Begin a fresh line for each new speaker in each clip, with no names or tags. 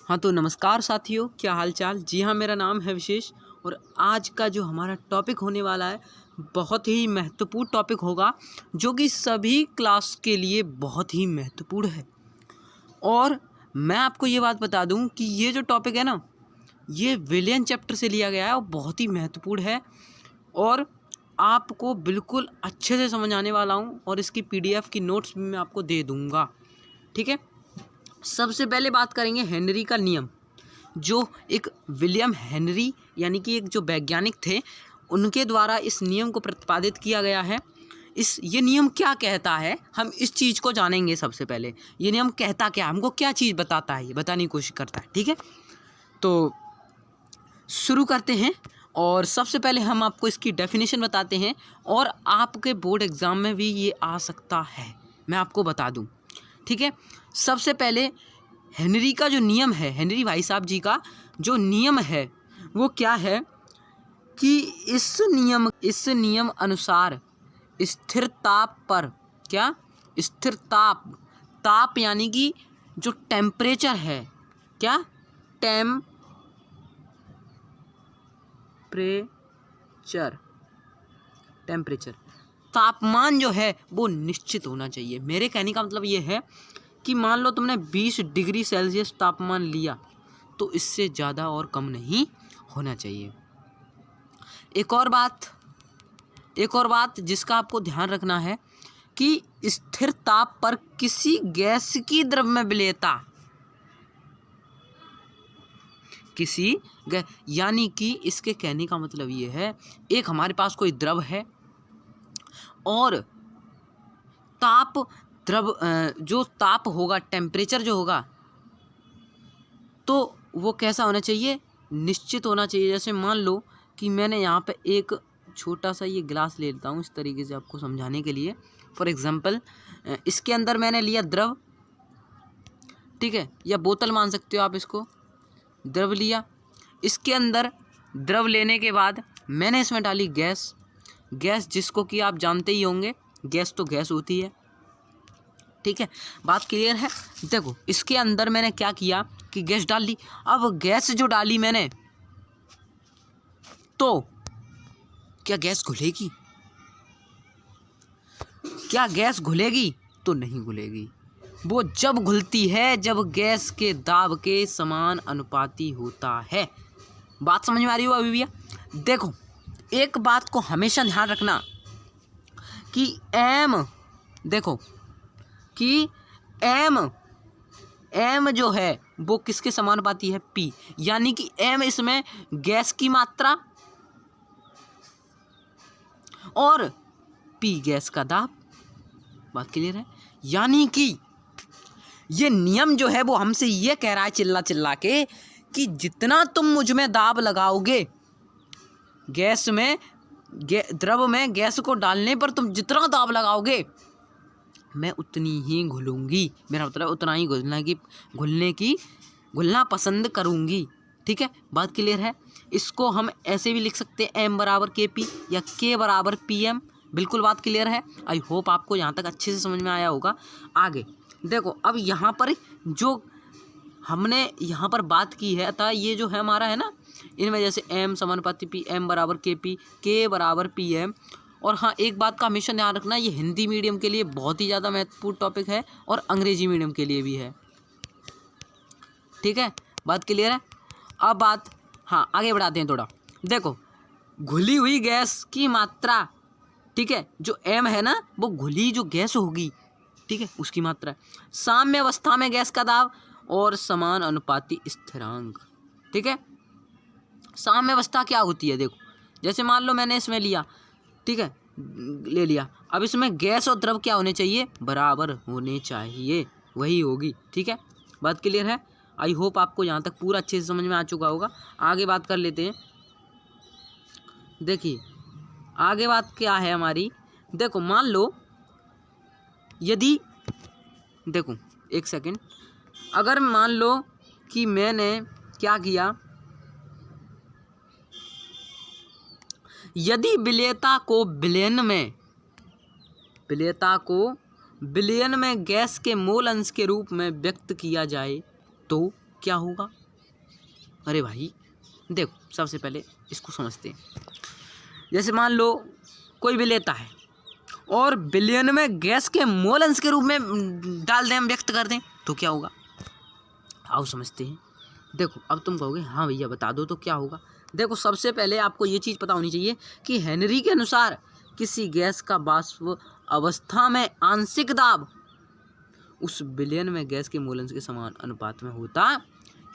हाँ तो नमस्कार साथियों, क्या हाल चाल। जी हाँ, मेरा नाम है विशेष और आज का जो हमारा टॉपिक होने वाला है बहुत ही महत्वपूर्ण टॉपिक होगा, जो कि सभी क्लास के लिए बहुत ही महत्वपूर्ण है। और मैं आपको ये बात बता दूं कि ये जो टॉपिक है ना, ये विलियन चैप्टर से लिया गया है और बहुत ही महत्वपूर्ण है और आपको बिल्कुल अच्छे से समझ आने वाला हूँ और इसकी PDF की नोट्स भी मैं आपको दे दूँगा। ठीक है, सबसे पहले बात करेंगे हेनरी का नियम, जो एक विलियम हेनरी यानी कि एक जो वैज्ञानिक थे, उनके द्वारा इस नियम को प्रतिपादित किया गया है। ये नियम क्या कहता है, हम इस चीज़ को जानेंगे। सबसे पहले ये नियम कहता क्या, हमको क्या चीज़ बताता है, ये बताने की कोशिश करता है। ठीक है, तो शुरू करते हैं और सबसे पहले हम आपको इसकी डेफिनेशन बताते हैं और आपके बोर्ड एग्ज़ाम में भी ये आ सकता है, मैं आपको बता दूं। ठीक है, सबसे पहले हेनरी का जो नियम है, हेनरी भाई साहब जी का जो नियम है वो क्या है कि इस नियम अनुसार स्थिर ताप पर, क्या स्थिर ताप यानी कि जो टेम्परेचर है, क्या टेम्परेचर तापमान जो है वो निश्चित होना चाहिए। मेरे कहने का मतलब ये है कि मान लो तुमने 20 डिग्री सेल्सियस तापमान लिया तो इससे ज़्यादा और कम नहीं होना चाहिए। एक और बात जिसका आपको ध्यान रखना है कि स्थिर ताप पर किसी गैस की द्रव्यमानता, यानी कि इसके कहने का मतलब ये है, एक हमारे पास कोई द्रव है और जो ताप होगा, टेम्परेचर जो होगा, तो वो कैसा होना चाहिए, निश्चित होना चाहिए। जैसे मान लो कि मैंने यहाँ पे एक छोटा सा ये गिलास ले लेता हूँ इस तरीके से आपको समझाने के लिए। फॉर एग्जांपल, इसके अंदर मैंने लिया द्रव, ठीक है, या बोतल मान सकते हो आप इसको, द्रव लिया। इसके अंदर द्रव लेने के बाद मैंने इसमें डाली गैस, जिसको कि आप जानते ही होंगे, गैस तो गैस होती है। ठीक है, बात क्लियर है। देखो, इसके अंदर मैंने क्या किया कि गैस डाल दी। अब गैस जो डाली मैंने, तो क्या गैस घुलेगी? तो नहीं घुलेगी। वो जब घुलती है जब गैस के दाब के समान अनुपाती होता है। बात समझ में आ रही हो अभी भैया? देखो, एक बात को हमेशा ध्यान रखना कि एम जो है वो किसके समानुपाती है, P, यानी कि M इसमें गैस की मात्रा और P गैस का दाब। बात क्लियर है? यानी कि ये नियम जो है वो हमसे ये कह रहा है चिल्ला के कि जितना तुम मुझ में दाब लगाओगे, द्रव में गैस को डालने पर तुम जितना दाब लगाओगे, मैं उतनी ही घुलूंगी। मेरा मतलब उतना ही घुलना पसंद करूंगी। ठीक है, बात क्लियर है। इसको हम ऐसे भी लिख सकते हैं, M बराबर KP या K बराबर PM। बिल्कुल बात क्लियर है। आई होप आपको यहाँ तक अच्छे से समझ में आया होगा। आगे देखो, अब यहाँ पर जो हमने यहाँ पर बात की है, अतः ये जो है हमारा है ना, इनमें जैसे M समानुपाती P, M बराबर KP, K बराबर PM। और हाँ, एक बात का हमेशा ध्यान रखना, ये हिंदी मीडियम के लिए बहुत ही ज़्यादा महत्वपूर्ण टॉपिक है और अंग्रेजी मीडियम के लिए भी है। ठीक है, बात क्लियर है। अब आगे बढ़ाते हैं थोड़ा। देखो, घुली हुई गैस की मात्रा, ठीक है, जो M है ना, वो घुली जो गैस होगी, ठीक है, उसकी मात्रा है। साम्य अवस्था में गैस का दाब और समान अनुपाती स्थिरांक। ठीक है, साम्य अवस्था क्या होती है? देखो, जैसे मान लो मैंने इसमें लिया, ठीक है, ले लिया। अब इसमें गैस और द्रव क्या होने चाहिए, बराबर होने चाहिए, वही होगी। ठीक है, बात क्लियर है। आई होप आपको यहाँ तक पूरा अच्छे से समझ में आ चुका होगा। आगे बात कर लेते हैं। देखिए, आगे बात क्या है हमारी। देखो, मान लो यदि, देखो एक सेकंड, अगर मान लो कि मैंने क्या किया, यदि विलेयता को विलयन में गैस के मोल अंश के रूप में व्यक्त किया जाए तो क्या होगा? अरे भाई देखो, सबसे पहले इसको समझते हैं। जैसे मान लो कोई विलेयता है और बिलियन में गैस के मोल अंश के रूप में डाल दें, हम व्यक्त कर दें, तो क्या होगा? आओ समझते हैं। देखो अब तुम कहोगे हाँ भैया बता दो तो क्या होगा। देखो सबसे पहले आपको ये चीज़ पता होनी चाहिए कि हेनरी के अनुसार किसी गैस का वाष्प अवस्था में आंशिक दाब उस बिलियन में गैस के मोल अंश के समान अनुपात में होता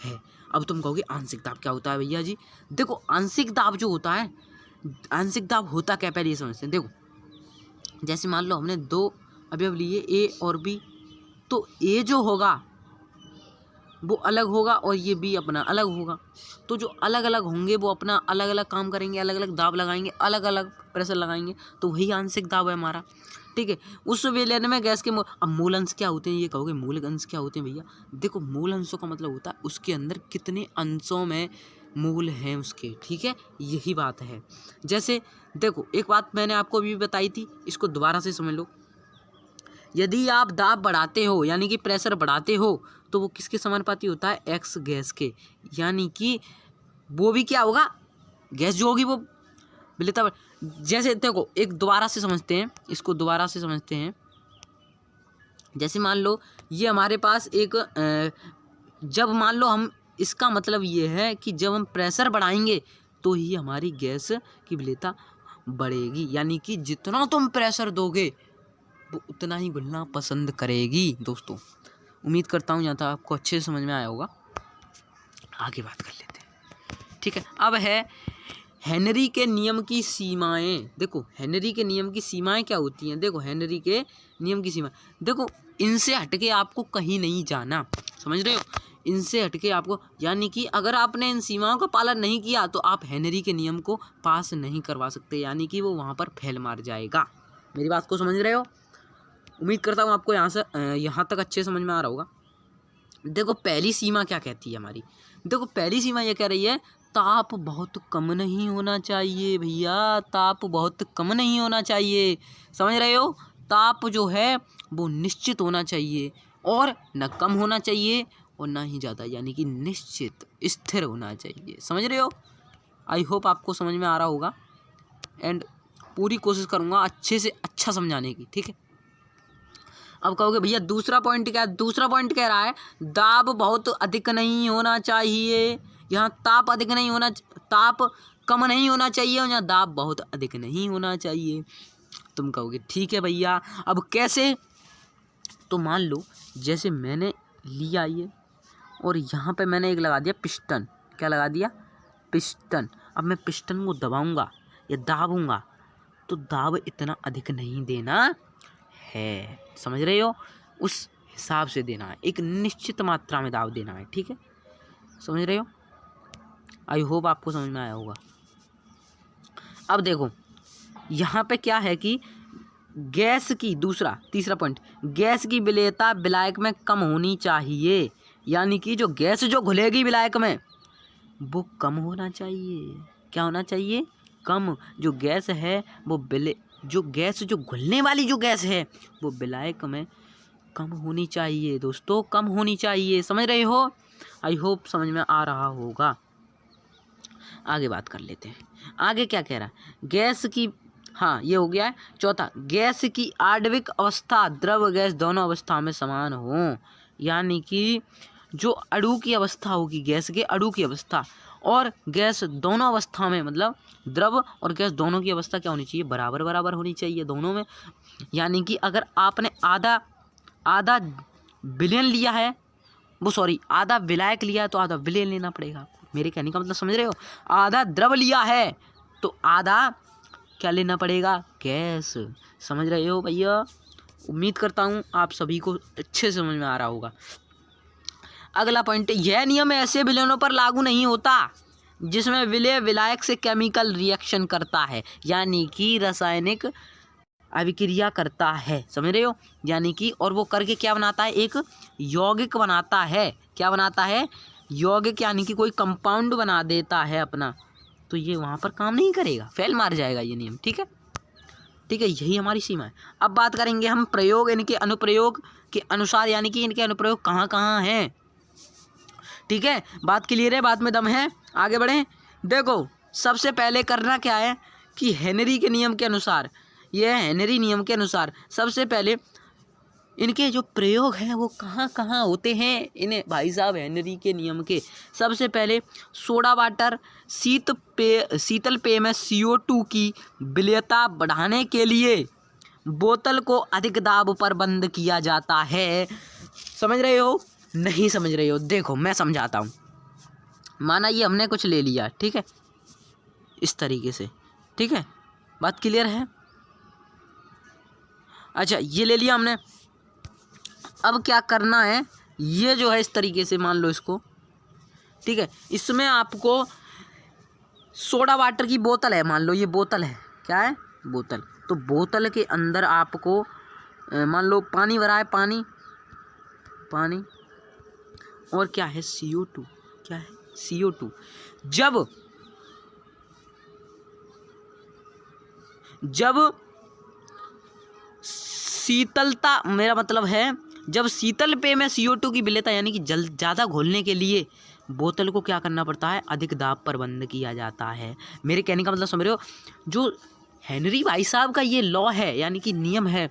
है। अब तुम कहोगे आंशिक दाब क्या होता है भैया जी? देखो आंशिक दाब जो होता है, आंशिक दाब होता क्या, पहले ये समझते हैं। देखो जैसे मान लो हमने दो अवयव लिए ए और बी, तो ए जो होगा वो अलग होगा और ये बी अपना अलग होगा। तो जो अलग अलग होंगे वो अपना अलग अलग काम करेंगे, अलग अलग दाब लगाएंगे, अलग अलग प्रेशर लगाएंगे, तो वही आंशिक दाब है हमारा। ठीक है, उस विलयन में गैस के अब मूल अंश क्या होते हैं? ये कहोगे मूल अंश क्या होते हैं भैया? देखो मूल अंशों का मतलब होता है उसके अंदर कितने अंशों में मूल हैं उसके। ठीक है, यही बात है। जैसे देखो एक बात मैंने आपको अभी बताई थी, इसको दोबारा से समझ लो। यदि आप दाब बढ़ाते हो यानी कि प्रेशर बढ़ाते हो तो वो किसके समानुपाती होता है? एक्स गैस के। यानी कि वो भी क्या होगा? गैस जो होगी वो विलेयता। जैसे देखो एक दोबारा से समझते हैं, इसको दोबारा से समझते हैं। जैसे मान लो ये हमारे पास एक जब मान लो हम, इसका मतलब ये है कि जब हम प्रेशर बढ़ाएंगे तो ही हमारी गैस की विलेयता बढ़ेगी। यानी कि जितना तुम प्रेशर दोगे वो उतना ही घुलना पसंद करेगी। दोस्तों उम्मीद करता हूँ यहाँ तक आपको अच्छे से समझ में आया होगा। आगे बात कर लेते हैं। ठीक है, अब है हेनरी के नियम की सीमाएं। देखो हेनरी के नियम की सीमाएं क्या होती हैं? देखो हेनरी के नियम की सीमाएं, देखो इनसे हटके आपको कहीं नहीं जाना, समझ रहे हो? इनसे हटके आपको, यानी कि अगर आपने इन सीमाओं का पालन नहीं किया तो आप हेनरी के नियम को पास नहीं करवा सकते, यानी कि वो वहाँ पर फेल मार जाएगा। मेरी बात को समझ रहे हो? उम्मीद करता हूँ आपको यहाँ तक अच्छे समझ में आ रहा होगा। देखो पहली सीमा क्या कहती है हमारी? देखो पहली सीमा ये कह रही है ताप बहुत कम नहीं होना चाहिए भैया, ताप बहुत कम नहीं होना चाहिए, समझ रहे हो? ताप जो है वो निश्चित होना चाहिए और न कम होना चाहिए और ना ही ज़्यादा, यानी कि निश्चित स्थिर होना चाहिए, समझ रहे हो? आई होप आपको समझ में आ रहा होगा एंड पूरी कोशिश करूँगा अच्छे से अच्छा समझाने की। ठीक है, अब कहोगे भैया दूसरा पॉइंट क्या है? दूसरा पॉइंट कह रहा है दाब बहुत अधिक नहीं होना चाहिए, यहाँ ताप अधिक नहीं होना, ताप कम नहीं होना चाहिए और यहाँ दाब बहुत अधिक नहीं होना चाहिए। तुम कहोगे ठीक है भैया, अब कैसे? तो मान लो जैसे मैंने लिया ये और यहाँ पे मैंने एक लगा दिया पिस्टन। क्या लगा दिया? पिस्टन। अब मैं पिस्टन को दबाऊंगा या दाबूंगा तो दाब इतना अधिक नहीं देना है, समझ रहे हो? उस हिसाब से देना है, एक निश्चित मात्रा में दाब देना है। ठीक है, समझ रहे हो? आई होप आपको समझ में आया होगा। अब देखो यहाँ पे क्या है कि गैस की तीसरा पॉइंट, गैस की विलेयता विलायक में कम होनी चाहिए, यानी कि जो गैस जो घुलेगी विलायक में वो कम होना चाहिए। क्या होना चाहिए? कम। जो गैस है वो जो घुलने वाली जो गैस है वो विलायक में कम होनी चाहिए। दोस्तों कम होनी चाहिए, समझ रहे हो? आई होप समझ में आ रहा होगा। आगे बात कर लेते हैं। आगे क्या कह रहा है? गैस की, हाँ ये हो गया है। चौथा, गैस की आणविक अवस्था द्रव गैस दोनों अवस्था में समान हो, यानी कि जो अणु की अवस्था होगी, गैस के अणु की अवस्था और गैस दोनों अवस्था में, मतलब द्रव और गैस दोनों की अवस्था क्या होनी चाहिए? बराबर बराबर होनी चाहिए दोनों में। यानी कि अगर आपने आधा विलयन लिया है, वो सॉरी आधा विलायक लिया है तो आधा विलयन लेना पड़ेगा आपको। मेरे कहने का मतलब समझ रहे हो? आधा द्रव लिया है तो आधा क्या लेना पड़ेगा? गैस। समझ रहे हो भैया? उम्मीद करता हूँ आप सभी को अच्छे से समझ में आ रहा होगा। अगला पॉइंट, यह नियम ऐसे विलयनों पर लागू नहीं होता जिसमें विलय विलायक से केमिकल रिएक्शन करता है, यानी कि रासायनिक अभिक्रिया करता है, समझ रहे हो? यानी कि और वो करके क्या बनाता है? एक यौगिक बनाता है। क्या बनाता है? यौगिक, यानी कि कोई कंपाउंड बना देता है अपना, तो ये वहाँ पर काम नहीं करेगा, फेल मार जाएगा ये नियम। ठीक है, ठीक है, यही हमारी सीमा है। अब बात करेंगे हम प्रयोग, इनके अनुप्रयोग के अनुसार, यानी कि इनके अनुप्रयोग कहाँ कहाँ हैं। ठीक है, बात क्लियर है, बात में दम है, आगे बढ़ें। देखो सबसे पहले करना क्या है कि हेनरी के नियम के अनुसार, ये हेनरी नियम के अनुसार सबसे पहले इनके जो प्रयोग हैं वो कहाँ कहाँ होते हैं इन्हें भाई साहब हेनरी के नियम के। सबसे पहले सोडा वाटर शीतल पेय में CO2 की विलेयता बढ़ाने के लिए बोतल को अधिक दाब पर बंद किया जाता है। समझ रहे हो? नहीं समझ रहे हो? देखो मैं समझाता हूँ। माना ये हमने कुछ ले लिया, ठीक है, इस तरीके से, ठीक है, बात क्लियर है? अच्छा ये ले लिया हमने, अब क्या करना है, ये जो है इस तरीके से मान लो इसको, ठीक है, इसमें आपको सोडा वाटर की बोतल है, मान लो ये बोतल है, क्या है, बोतल, तो बोतल के अंदर आपको मान लो पानी भरा है, पानी और क्या है CO2, क्या है CO2। जब शीतलता, मेरा मतलब है जब शीतल पेय में CO2 की विलेयता यानी कि ज़्यादा घोलने के लिए बोतल को क्या करना पड़ता है, अधिक दाब पर बंद किया जाता है। मेरे कहने का मतलब समझ रहे हो? जो हेनरी भाई साहब का ये लॉ है यानी कि नियम है,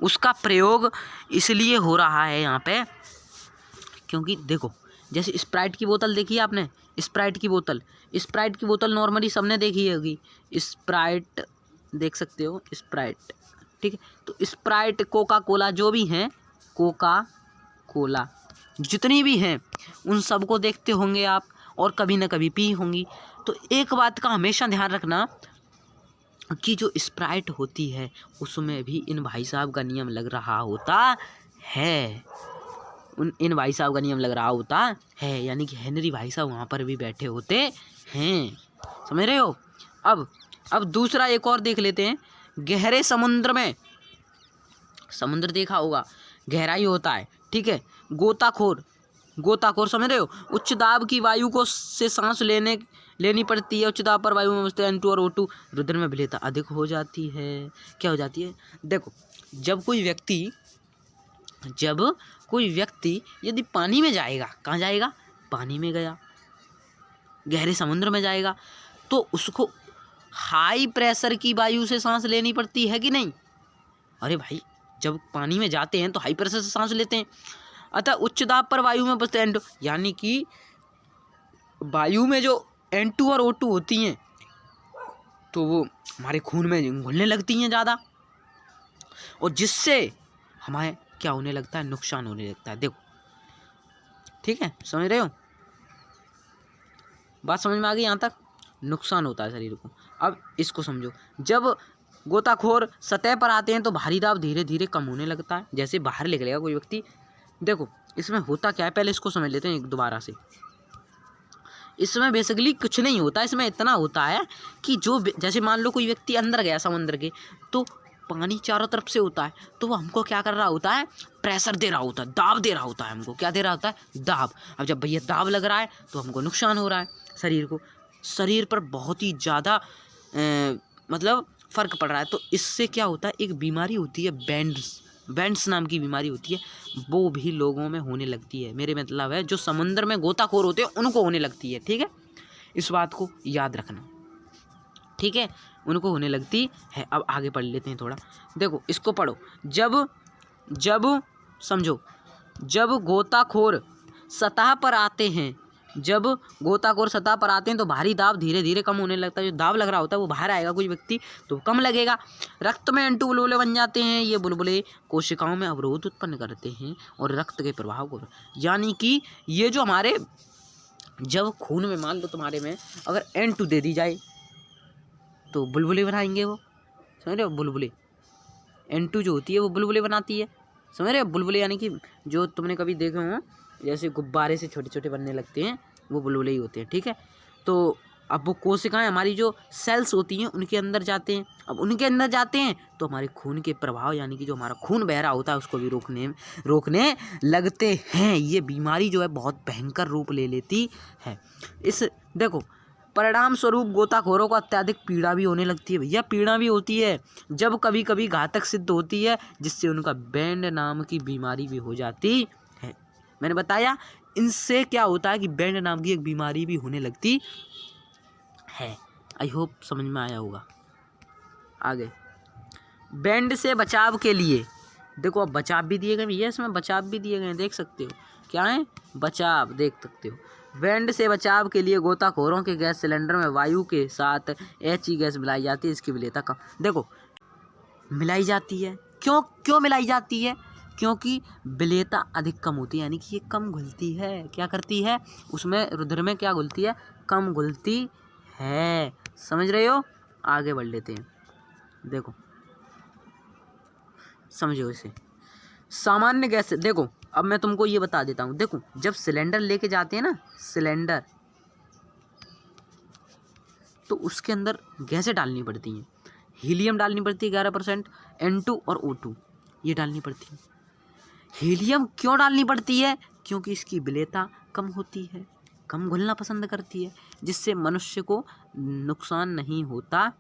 उसका प्रयोग इसलिए हो रहा है यहाँ पे क्योंकि देखो जैसे स्प्राइट की बोतल देखी है आपने, स्प्राइट की बोतल नॉर्मली सबने देखी होगी, स्प्राइट देख सकते हो, स्प्राइट, ठीक है, तो स्प्राइट, कोका कोला, जो भी हैं, कोका कोला जितनी भी हैं उन सबको देखते होंगे आप और कभी ना कभी पी होंगी। तो एक बात का हमेशा ध्यान रखना कि जो स्प्राइट होती है उसमें भी इन भाई साहब का नियम लग रहा होता है, इन भाई साहब का नियम लग रहा होता है, यानी कि हेनरी भाई साहब वहाँ पर भी बैठे होते हैं। समझ रहे हो? अब दूसरा एक और देख लेते हैं। गहरे समुद्र में, समुद्र देखा होगा, गहराई होता है, ठीक है, गोताखोर समझ रहे हो, उच्च दाब की वायु को से सांस लेनी पड़ती है। उच्च दाब पर वायु में N2 और O2 रुधिर में विलेयता अधिक हो जाती है। क्या हो जाती है? देखो जब कोई व्यक्ति यदि पानी में जाएगा, कहाँ जाएगा, पानी में गया, गहरे समुद्र में जाएगा, तो उसको हाई प्रेशर की वायु से सांस लेनी पड़ती है कि नहीं? अरे भाई जब पानी में जाते हैं तो हाई प्रेशर से सांस लेते हैं। अतः उच्च दाब पर वायु में बसते N2, यानी कि वायु में जो N2 और O2 होती हैं तो वो हमारे खून में घुलने लगती हैं ज़्यादा, और जिससे हमारे क्या होने लगता है, नुकसान होने लगता है। देखो ठीक है, समझ रहे हो? बात समझ में आ गई? यहाँ तक नुकसान होता है शरीर को। अब इसको समझो, जब गोताखोर सतह पर आते हैं तो भारी दाब धीरे धीरे कम होने लगता है, जैसे बाहर निकलेगा कोई व्यक्ति। देखो इसमें होता क्या है, पहले इसको समझ लेते हैं दोबारा से। इसमें बेसिकली कुछ नहीं होता, इसमें इतना होता है कि जो जैसे मान लो कोई व्यक्ति अंदर गया समुद्र के, तो पानी चारों तरफ से होता है, तो वो हमको क्या कर रहा होता है, प्रेशर दे रहा होता है, दाब दे रहा होता है हमको। क्या दे रहा होता है? दाब। अब जब भैया दाब लग रहा है तो हमको नुकसान हो रहा है शरीर को, शरीर पर बहुत ही ज़्यादा मतलब फ़र्क पड़ रहा है। तो इससे क्या होता है, एक बीमारी होती है बैंड्स नाम की बीमारी होती है, वो भी लोगों में होने लगती है। मेरे मतलब है जो समुद्र में गोताखोर होते हैं उनको होने लगती है, ठीक है, इस बात को याद रखना, ठीक है, उनको होने लगती है। अब आगे पढ़ लेते हैं थोड़ा। देखो इसको पढ़ो। जब समझो, जब गोताखोर सतह पर आते हैं तो भारी दाब धीरे धीरे कम होने लगता है। जो दाब लग रहा होता है वो बाहर आएगा कोई व्यक्ति तो कम लगेगा। रक्त में N2 बुलबुले बन जाते हैं। ये बुलबुले कोशिकाओं में अवरोध उत्पन्न करते हैं और रक्त के प्रवाह को, यानी कि ये जो हमारे जब खून में मान लो तुम्हारे में अगर N2 दे दी जाए तो बुलबुले बनाएंगे वो, समझ रहे हो? बुलबुले N2 जो होती है वो बुलबुले बनाती है, समझ रहे हो? बुलबुले यानी कि जो तुमने कभी देखे हो जैसे गुब्बारे से छोटे छोटे बनने लगते हैं, वो बुलबुले ही होते हैं, ठीक है। तो अब वो कोशिकाएं हमारी जो सेल्स होती हैं उनके अंदर जाते हैं। अब उनके अंदर जाते हैं तो हमारे खून के प्रभाव यानी कि जो हमारा खून बह रहा होता है उसको भी रोकने लगते हैं। ये बीमारी जो है बहुत भयंकर रूप ले लेती है। इस देखो परिणाम स्वरूप गोताखोरों को अत्यधिक पीड़ा भी होने लगती है। भैया पीड़ा भी होती है, जब कभी कभी घातक सिद्ध होती है, जिससे उनका बैंड नाम की बीमारी भी हो जाती है। मैंने बताया इनसे क्या होता है कि बैंड नाम की एक बीमारी भी होने लगती है। आई होप समझ में आया होगा। आगे बैंड से बचाव के लिए देखो, अब बचाव भी दिए गए भैया, इसमें बचाव भी दिए गए हैं, देख सकते हो क्या है बचाव, देख सकते हो। बैंड से बचाव के लिए गोताखोरों के गैस सिलेंडर में वायु के साथ HE गैस मिलाई जाती है। इसकी विलेयता कम, देखो मिलाई जाती है, क्यों मिलाई जाती है? क्योंकि विलेयता अधिक कम होती है, यानी कि ये कम घुलती है। क्या करती है? उसमें रुधिर में क्या घुलती है? कम घुलती है। समझ रहे हो? आगे बढ़ लेते हैं, देखो समझो इसे। सामान्य गैस, देखो अब मैं तुमको ये बता देता हूँ। देखो जब सिलेंडर लेके जाते हैं ना, सिलेंडर, तो उसके अंदर गैसें डालनी पड़ती हैं। हीलियम डालनी पड़ती है 11%, N2 और O2 ये डालनी पड़ती है। हीलियम क्यों डालनी पड़ती है? क्योंकि इसकी विलेयता कम होती है, कम घुलना पसंद करती है, जिससे मनुष्य को नुकसान नहीं होता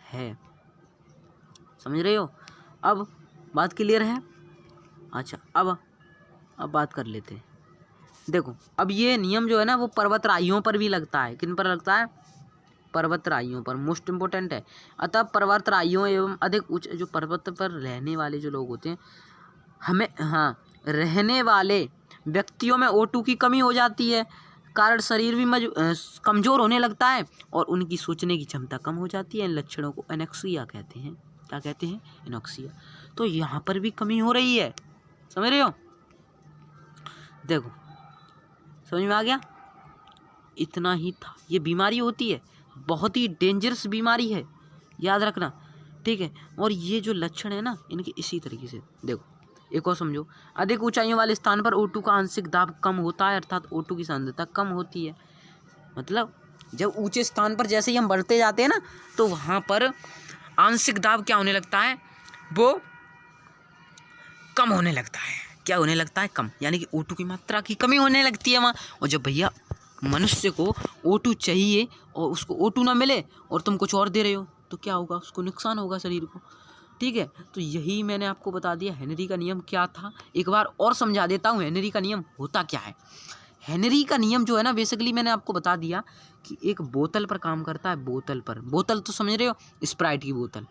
है। समझ रहे हो? अब बात क्लियर है? अच्छा, अब बात कर लेते हैं। देखो अब ये नियम जो है ना वो पर्वतराइयों पर भी लगता है। किन पर लगता है? पर्वतराइयों पर, मोस्ट इम्पोर्टेंट है। अतः पर्वतराइयों एवं अधिक उच्च जो पर्वत पर रहने वाले जो लोग होते हैं, हमें रहने वाले व्यक्तियों में O2 की कमी हो जाती है, कारण शरीर भी कमज़ोर होने लगता है और उनकी सोचने की क्षमता कम हो जाती है। इन लक्षणों को एनोक्सिया कहते हैं। क्या कहते हैं? एनोक्सिया। तो यहाँ पर भी कमी हो रही है, समझ रहे हो? देखो समझ में आ गया? इतना ही था। ये बीमारी होती है, बहुत ही डेंजरस बीमारी है, याद रखना, ठीक है। और ये जो लक्षण है ना इनके इसी तरीके से, देखो एक और समझो। अधिक ऊंचाइयों वाले स्थान पर O2 का आंशिक दाब कम होता है, अर्थात O2 की सांद्रता कम होती है। मतलब जब ऊंचे स्थान पर जैसे ही हम बढ़ते जाते हैं ना, तो वहाँ पर आंशिक दाब क्या होने लगता है? वो कम होने लगता है। क्या होने लगता है? कम, यानी कि O2 की मात्रा की कमी होने लगती है वहाँ। और जब भैया मनुष्य को O2 चाहिए और उसको O2 ना मिले और तुम कुछ और दे रहे हो, तो क्या होगा? उसको नुकसान होगा शरीर को, ठीक है। तो यही मैंने आपको बता दिया हेनरी का नियम क्या था। एक बार और समझा देता हूँ हेनरी का नियम होता क्या है। हेनरी का नियम जो है ना, बेसिकली मैंने आपको बता दिया कि एक बोतल पर काम करता है। बोतल पर, बोतल तो समझ रहे हो, स्प्राइट की बोतल,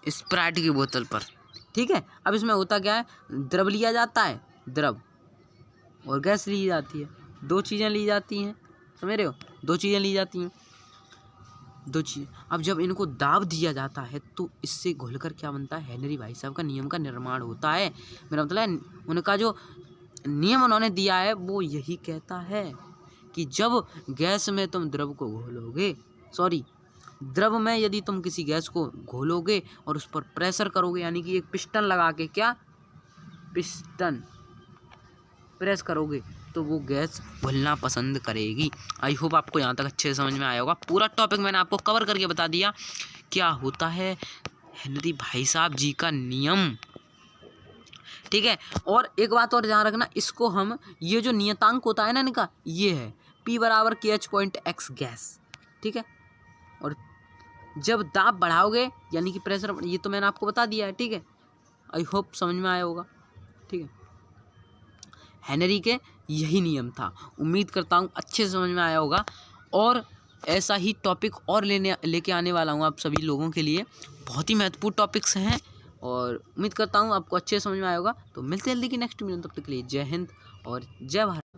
स्प्राइट की बोतल पर, ठीक है। अब इसमें होता क्या है? द्रव लिया जाता है, द्रव, और गैस ली जाती है। दो चीज़ें ली जाती हैं, समझ रहे हो? दो चीज़ें ली जाती हैं, दो चीज़। अब जब इनको दाब दिया जाता है तो इससे घुलकर क्या बनता है? हेनरी भाई साहब का नियम का निर्माण होता है। मेरा मतलब है उनका जो नियम उन्होंने दिया है वो यही कहता है कि जब गैस में तुम द्रव को घोलोगे, सॉरी द्रव में यदि तुम किसी गैस को घोलोगे और उस पर प्रेशर करोगे, यानी कि एक पिस्टन लगा के, क्या पिस्टन प्रेस करोगे, तो वो गैस घुलना पसंद करेगी। आई होप आपको यहाँ तक अच्छे से समझ में आया होगा। पूरा टॉपिक मैंने आपको कवर करके बता दिया क्या होता है हेनरी भाई साहब जी का नियम, ठीक है। और एक बात और ध्यान रखना, इसको हम, ये जो नियतांक होता है ना इनका, ये है P बराबर KH.X गैस, ठीक है। और जब दाब बढ़ाओगे यानी कि प्रेशर, ये तो मैंने आपको बता दिया है, ठीक है। आई होप समझ में आया होगा, ठीक है। हेनरी के यही नियम था। उम्मीद करता हूँ अच्छे से समझ में आया होगा। और ऐसा ही टॉपिक और लेके आने वाला हूँ आप सभी लोगों के लिए। बहुत ही महत्वपूर्ण टॉपिक्स हैं और उम्मीद करता हूँ आपको अच्छे से समझ में आया होगा। तो मिलते हैं जल्दी की नेक्स्ट वीडियो, तब तक के लिए जय हिंद और जय भारत।